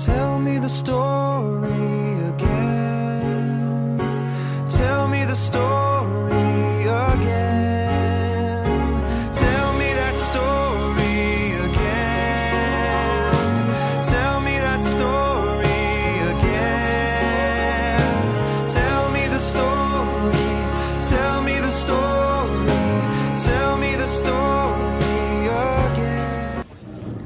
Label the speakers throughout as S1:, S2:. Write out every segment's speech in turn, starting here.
S1: Tell me the story again. Tell me the story again. Tell me that story again. Tell me that story again. Tell me the story. Tell me the story. Tell me the story again.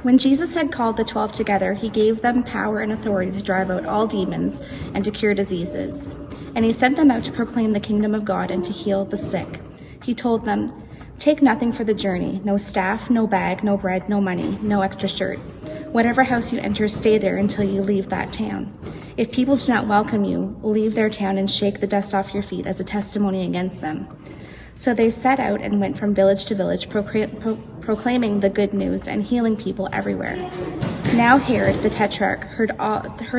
S2: When Jesus had called the 12 together, he gave them power and authority to drive out all demons and to cure diseases. And he sent them out to proclaim the kingdom of God and to heal the sick. He told them, "Take nothing for the journey, no staff, no bag, no bread, no money, no extra shirt. Whatever house you enter, stay there until you leave that town. If people do not welcome you, leave their town and shake the dust off your feet as a testimony against them." So they set out and went from village to village, proclaiming the good news and healing people everywhere. Now Herod the Tetrarch heard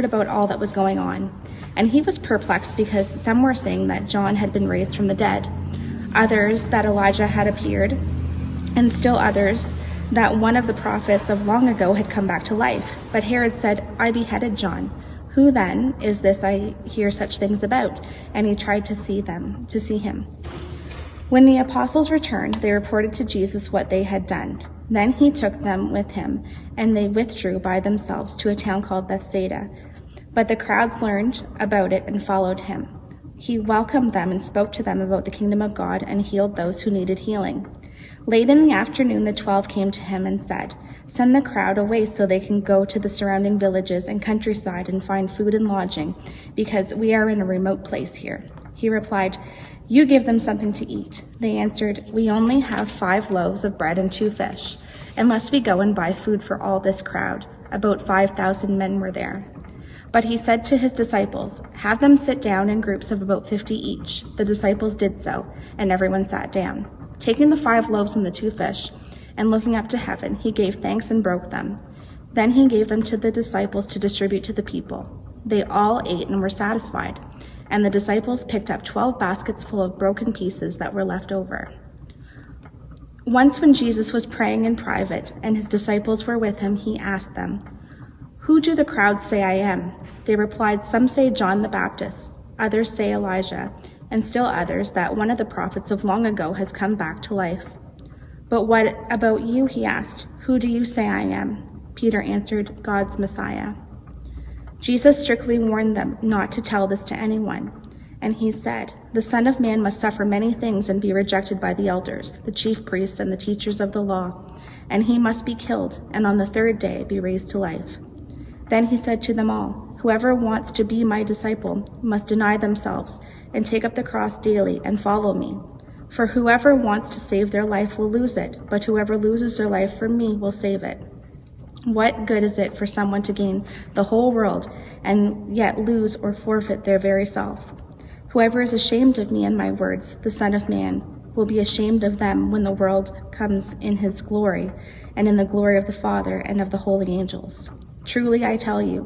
S2: about all that was going on, and he was perplexed because some were saying that John had been raised from the dead, others that Elijah had appeared, and still others that one of the prophets of long ago had come back to life. But Herod said, "I beheaded John. Who then is this I hear such things about?" And he tried to see him. When the apostles returned, they reported to Jesus what they had done. Then he took them with him, and they withdrew by themselves to a town called Bethsaida. But the crowds learned about it and followed him. He welcomed them and spoke to them about the kingdom of God and healed those who needed healing. Late in the afternoon, the 12 came to him and said, "Send the crowd away so they can go to the surrounding villages and countryside and find food and lodging, because we are in a remote place here." He replied, "You give them something to eat." They answered, "We only have 5 loaves of bread and 2 fish, unless we go and buy food for all this crowd." About 5,000 men were there. But he said to his disciples, "Have them sit down in groups of about 50 each." The disciples did so, and everyone sat down. Taking the 5 loaves and the 2 fish, and looking up to heaven, he gave thanks and broke them. Then he gave them to the disciples to distribute to the people. They all ate and were satisfied, and the disciples picked up 12 baskets full of broken pieces that were left over. Once when Jesus was praying in private and his disciples were with him, he asked them, "Who do the crowds say I am?" They replied, "Some say John the Baptist, others say Elijah, and still others that one of the prophets of long ago has come back to life." "But what about you?" he asked. "Who do you say I am?" Peter answered, "God's Messiah." Jesus strictly warned them not to tell this to anyone, and he said, "The Son of Man must suffer many things and be rejected by the elders, the chief priests, and the teachers of the law, and he must be killed, and on the 3rd day be raised to life." Then he said to them all, "Whoever wants to be my disciple must deny themselves and take up the cross daily and follow me. For whoever wants to save their life will lose it, but whoever loses their life for me will save it. What good is it for someone to gain the whole world and yet lose or forfeit their very self? Whoever is ashamed of me and my words, the Son of Man, will be ashamed of them when the world comes in his glory and in the glory of the Father and of the holy angels. Truly I tell you,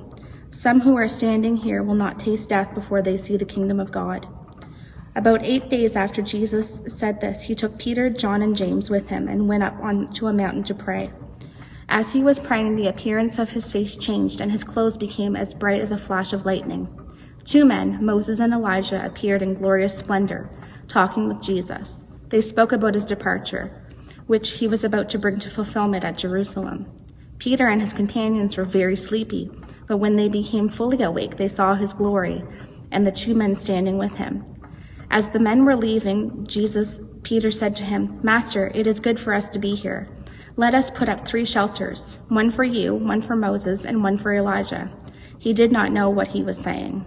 S2: some who are standing here will not taste death before they see the kingdom of God." About 8 days after Jesus said this, he took Peter, John, and James with him and went up onto a mountain to pray. As he was praying, the appearance of his face changed, and his clothes became as bright as a flash of lightning. 2 men, Moses and Elijah, appeared in glorious splendor, talking with Jesus. They spoke about his departure, which he was about to bring to fulfillment at Jerusalem. Peter and his companions were very sleepy, but when they became fully awake, they saw his glory and the 2 men standing with him. As the men were leaving Peter said to him, "Master, it is good for us to be here. Let us put up 3 shelters, one for you, one for Moses, and one for Elijah." He did not know what he was saying.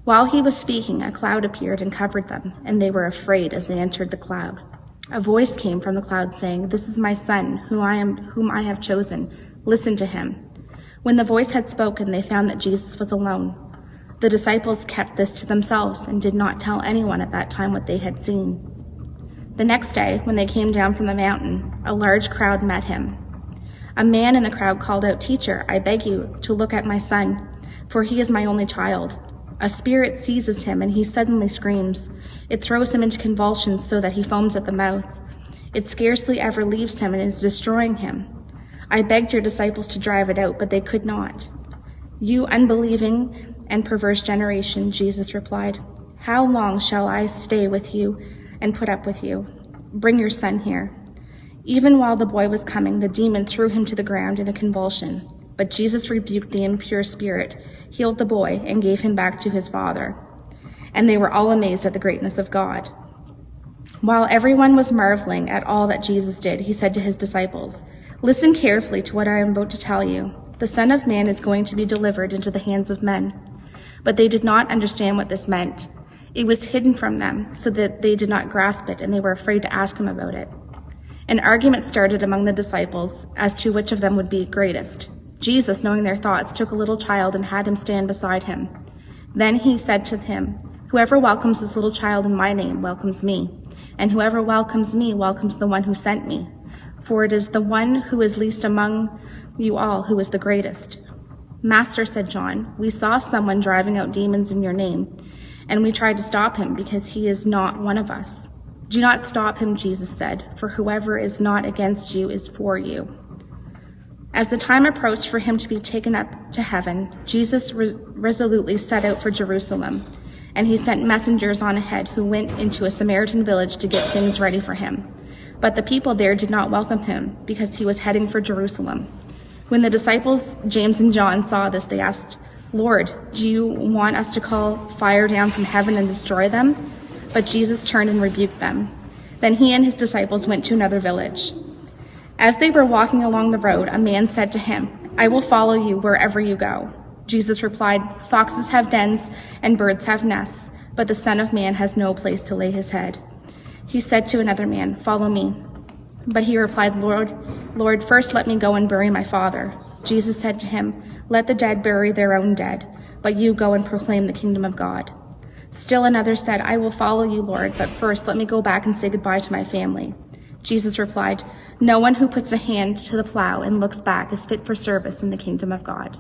S2: While he was speaking, a cloud appeared and covered them, and they were afraid as they entered the cloud. A voice came from the cloud saying, "This is my son, whom I have chosen. Listen to him." When the voice had spoken, they found that Jesus was alone. The disciples kept this to themselves and did not tell anyone at that time what they had seen. The next day, when they came down from the mountain, a large crowd met him. A man in the crowd called out, "Teacher, I beg you to look at my son, for he is my only child. A spirit seizes him and he suddenly screams. It throws him into convulsions so that he foams at the mouth. It scarcely ever leaves him and is destroying him. I begged your disciples to drive it out, but they could not." "You unbelieving and perverse generation," Jesus replied, "how long shall I stay with you and put up with you? Bring your son here." Even while the boy was coming, the demon threw him to the ground in a convulsion. But Jesus rebuked the impure spirit, healed the boy, and gave him back to his father. And they were all amazed at the greatness of God. While everyone was marveling at all that Jesus did, he said to his disciples, "Listen carefully to what I am about to tell you. The Son of Man is going to be delivered into the hands of men." But they did not understand what this meant. It was hidden from them, so that they did not grasp it, and they were afraid to ask him about it. An argument started among the disciples as to which of them would be greatest. Jesus, knowing their thoughts, took a little child and had him stand beside him. Then he said to him, "Whoever welcomes this little child in my name welcomes me, and whoever welcomes me welcomes the one who sent me. For it is the one who is least among you all who is the greatest." "Master," said John, "we saw someone driving out demons in your name, and we tried to stop him because he is not one of us." "Do not stop him," Jesus said, "for whoever is not against you is for you." As the time approached for him to be taken up to heaven, Jesus resolutely set out for Jerusalem, and he sent messengers on ahead who went into a Samaritan village to get things ready for him. But the people there did not welcome him because he was heading for Jerusalem. When the disciples, James and John, saw this, they asked, "Lord, do you want us to call fire down from heaven and destroy them?" But Jesus turned and rebuked them. Then he and his disciples went to another village. As they were walking along the road, a man said to him, "I will follow you wherever you go." Jesus replied, "Foxes have dens and birds have nests, but the Son of Man has no place to lay his head." He said to another man, "Follow me." But he replied, Lord, first let me go and bury my father." Jesus said to him, "Let the dead bury their own dead, but you go and proclaim the kingdom of God." Still another said, "I will follow you, Lord, but first let me go back and say goodbye to my family." Jesus replied, "No one who puts a hand to the plow and looks back is fit for service in the kingdom of God."